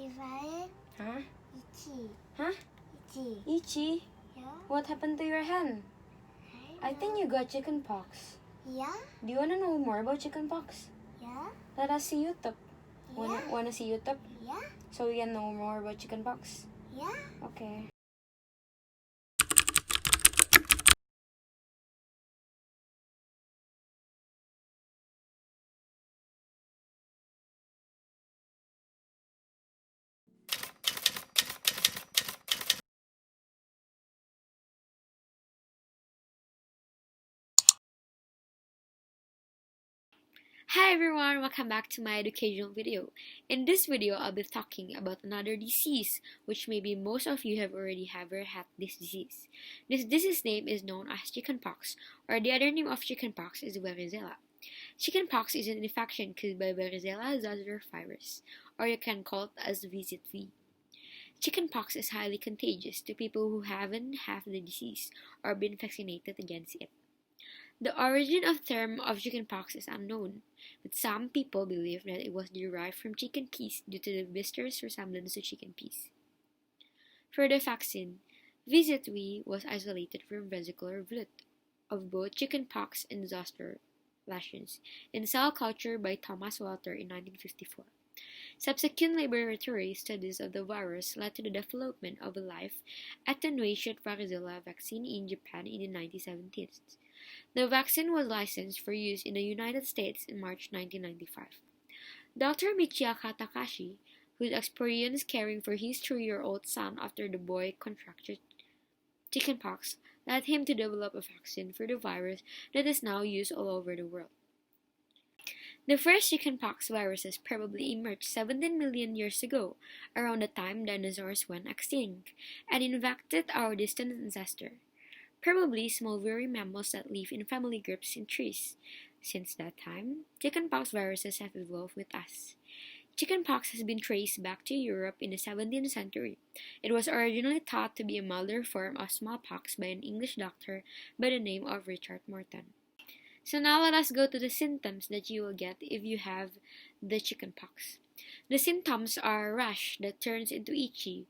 Divide. Huh? Itchy. Huh? Itchy. Itchy? Yeah? What happened to your hand? I think you got chickenpox. Yeah? Do you wanna know more about chickenpox? Yeah? Let us see YouTube. Yeah? Wanna see YouTube? Yeah? So we can know more about chickenpox? Yeah? Okay. Hi everyone, welcome back to my educational video. In this video, I'll be talking about another disease, which maybe most of you have already ever had this disease. This disease name is known as chickenpox, or the other name of chickenpox is varicella. Chickenpox is an infection caused by varicella zoster virus, or you can call it as VZV. Chickenpox is highly contagious to people who haven't had the disease or been vaccinated against it. The origin of the term of chickenpox is unknown, but some people believe that it was derived from chicken peas due to the blister's resemblance to chicken peas. For the vaccine, VZV was isolated from vesicular blood of both chickenpox and zoster lesions in cell culture by Thomas Walter in 1954. Subsequent laboratory studies of the virus led to the development of a live attenuation varicella vaccine in Japan in the 1970s. The vaccine was licensed for use in the United States in March 1995. Dr. Michiyaka Takashi, whose experience caring for his 3-year-old son after the boy contracted chickenpox, led him to develop a vaccine for the virus that is now used all over the world. The first chickenpox viruses probably emerged 17 million years ago, around the time dinosaurs went extinct, and infected our distant ancestor, probably small wirry mammals that live in family groups in trees. Since that time, chickenpox viruses have evolved with us. Chickenpox has been traced back to Europe in the 17th century. It was originally thought to be a milder form of smallpox by an English doctor by the name of Richard Morton. So now let us go to the symptoms that you will get if you have the chickenpox. The symptoms are rash that turns into itchy,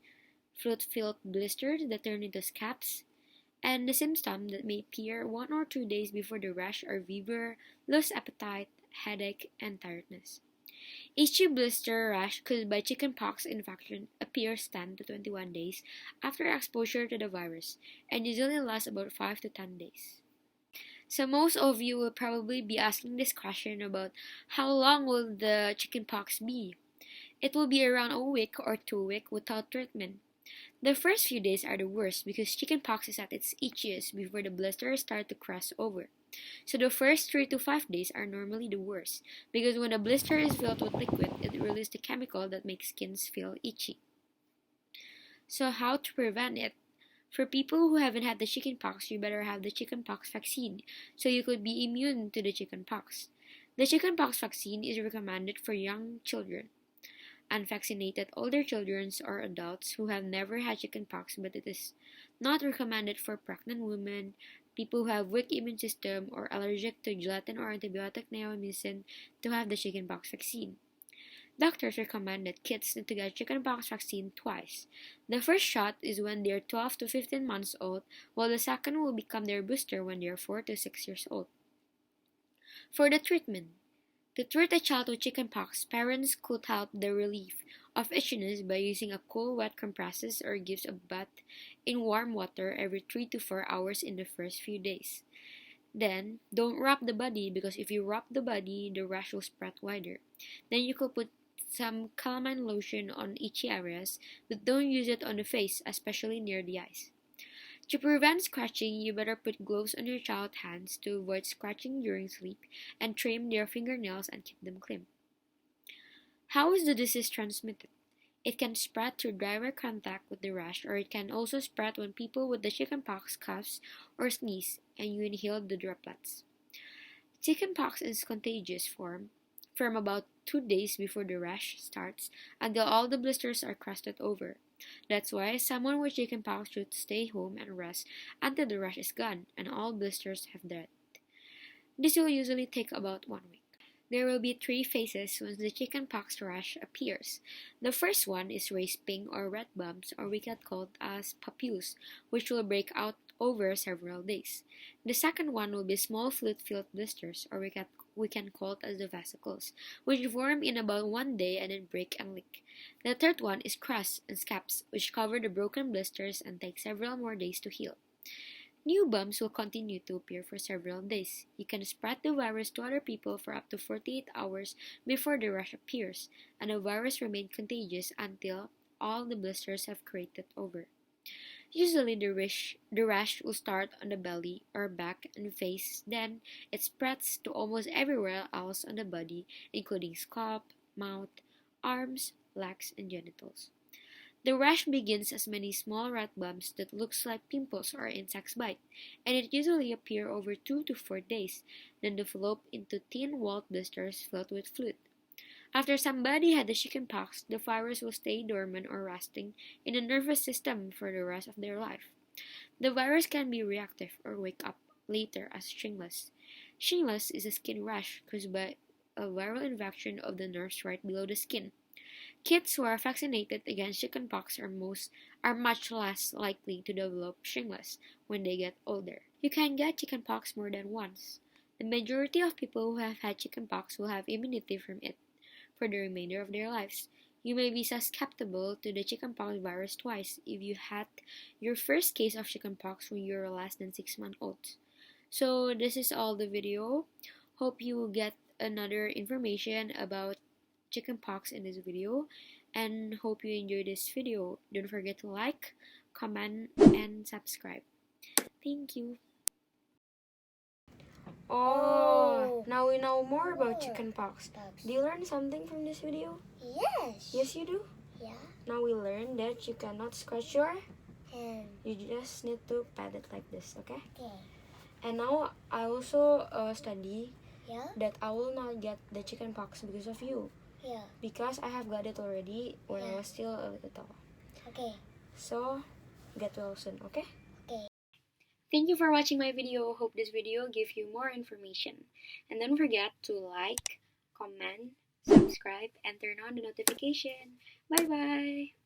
fluid-filled blisters that turn into scabs, and the symptoms that may appear 1 or 2 days before the rash are fever, lost appetite, headache, and tiredness. Itchy blister rash caused by chickenpox infection appears 10 to 21 days after exposure to the virus and usually lasts about 5 to 10 days. So most of you will probably be asking this question about how long will the chickenpox be? It will be around a week or 2 weeks without treatment. The first few days are the worst because chickenpox is at its itchiest before the blisters start to cross over. So the first 3 to 5 days are normally the worst because when the blister is filled with liquid, it releases the chemical that makes skins feel itchy. So how to prevent it? For people who haven't had the chickenpox, you better have the chickenpox vaccine so you could be immune to the chickenpox. The chickenpox vaccine is recommended for young children, unvaccinated older children or adults who have never had chickenpox, but it is not recommended for pregnant women, people who have weak immune system or allergic to gelatin or antibiotic neomycin to have the chickenpox vaccine. Doctors recommend that kids need to get chickenpox vaccine twice. The first shot is when they are 12 to 15 months old, while the second will become their booster when they are 4 to 6 years old. For the treatment, to treat a child with chickenpox, parents could help the relief of itchiness by using a cool wet compresses or gives a bath in warm water every 3 to 4 hours in the first few days. Then, don't rub the body because if you rub the body, the rash will spread wider. Then you could put some calamine lotion on itchy areas, but don't use it on the face, especially near the eyes. To prevent scratching, you better put gloves on your child's hands to avoid scratching during sleep and trim their fingernails and keep them clean. How is the disease transmitted? It can spread through direct contact with the rash, or it can also spread when people with the chickenpox coughs or sneeze and you inhale the droplets. Chickenpox is contagious from about 2 days before the rash starts until all the blisters are crusted over. That's why someone with chickenpox should stay home and rest until the rash is gone and all blisters have dried. This will usually take about 1 week. There will be three phases once the chickenpox rash appears. The first one is raised pink or red bumps, or we can call it as papules, which will break out over several days. The second one will be small fluid-filled blisters, or we can call it as the vesicles, which form in about 1 day and then break and leak. The third one is crust and scabs, which cover the broken blisters and take several more days to heal. New bumps will continue to appear for several days. You can spread the virus to other people for up to 48 hours before the rash appears, and the virus remains contagious until all the blisters have created over. Usually the rash will start on the belly or back and face, then it spreads to almost everywhere else on the body, including scalp, mouth, arms, legs, and genitals. The rash begins as many small red bumps that looks like pimples or insects bite, and it usually appear over 2 to 4 days, then develop into thin-walled blisters filled with fluid. After somebody had the chickenpox, the virus will stay dormant or resting in the nervous system for the rest of their life. The virus can be reactive or wake up later as shingles. Shingles is a skin rash caused by a viral infection of the nerves right below the skin. Kids who are vaccinated against chickenpox are much less likely to develop shingles when they get older. You can get chickenpox more than once. The majority of people who have had chickenpox will have immunity from it for the remainder of their lives. You may be susceptible to the chickenpox virus twice if you had your first case of chickenpox when you were less than 6 months old. So this is all the video. Hope you get another information about chickenpox in this video, and hope you enjoyed this video. Don't forget to like, comment, and subscribe. Thank you. Oh, now we know more about chickenpox. Do you learn something from this video? Yes. Yes, you do? Yeah. Now we learned that you cannot scratch your And you just need to pat it like this, okay? okay. And now I also study Yeah. that I will not get the chickenpox because of you, Yeah. because I have got it already when I Yeah. was still a little. Okay. So get well soon, okay? Okay. Thank you for watching my video. Hope this video gave you more information. And don't forget to like, comment, subscribe, and turn on the notification. Bye bye!